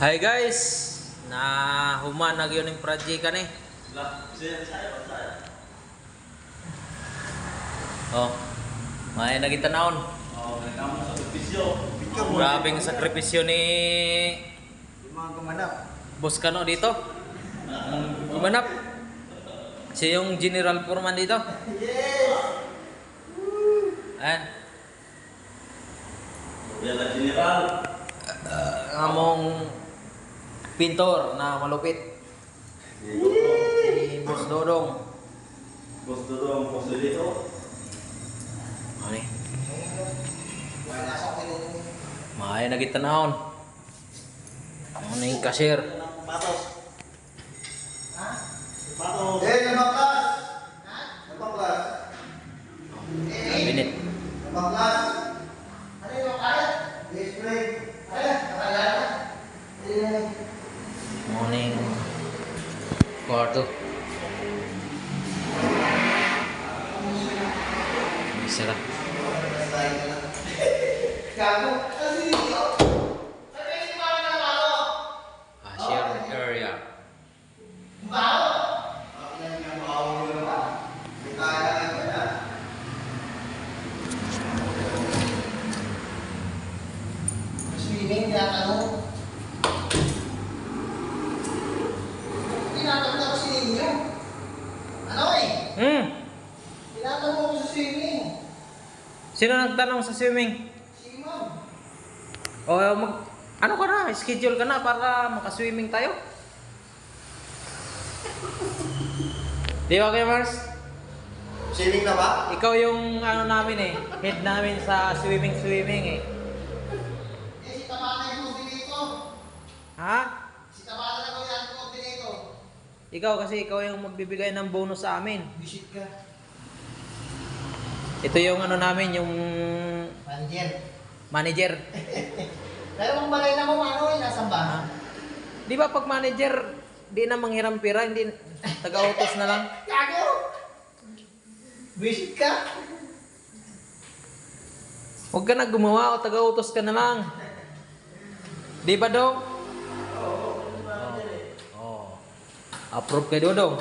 Hi guys, na human na yun yung project ka ni. Oh, may nagitanawon. Grabing sakripisyo ni Boss Kano dito. Gumanap. Siya yung General Foreman dito. Ayan. General. Among pintor na malupit. Si Boss Dodong. Boss Dodong, Boss dito. Ano eh? May nagitanahon. Ano yung cashier? Patos. Ha? Patos. Nabaklas! Nabaklas! Cabinet. Nabaklas! Ano yung kaya? Display! Kaya? Nakaya? Morning. Kwarto. Bisa lah. Gago! Kasi dito! Sabi yung mga nalalo! Cashier area. Bao! Ako na yung bao mo naman. May kaya nga ba na? Swimming, tinatanong. Tinatanong ako si Ninyo. Ano eh? Tinatanong ako sa swimming. Sino nagtanong sa swimming? Si Ma'am. O ano ka na? Schedule ka na para makaswimming tayo? Di ba kayo, Mars? Swimming na ba? Ikaw yung ano namin eh, head namin sa swimming eh. Eh, si Tabata yung coordinator. Ha? Si Tabata na ko yung coordinator. Ikaw kasi ikaw yung magbibigay ng bonus sa amin. Visit ka. Ito yung ano namin, yung Manager. manager. Pero kung balay na mo, ano eh, nasa baha. Di ba pag manager, di na manghiram pera, hindi taga-utos na lang. Gago! Visit ka. Huwag ka na gumawa o taga-utos ka na lang. Di ba, Dong? Oo. Oh. Approve kay Dodong.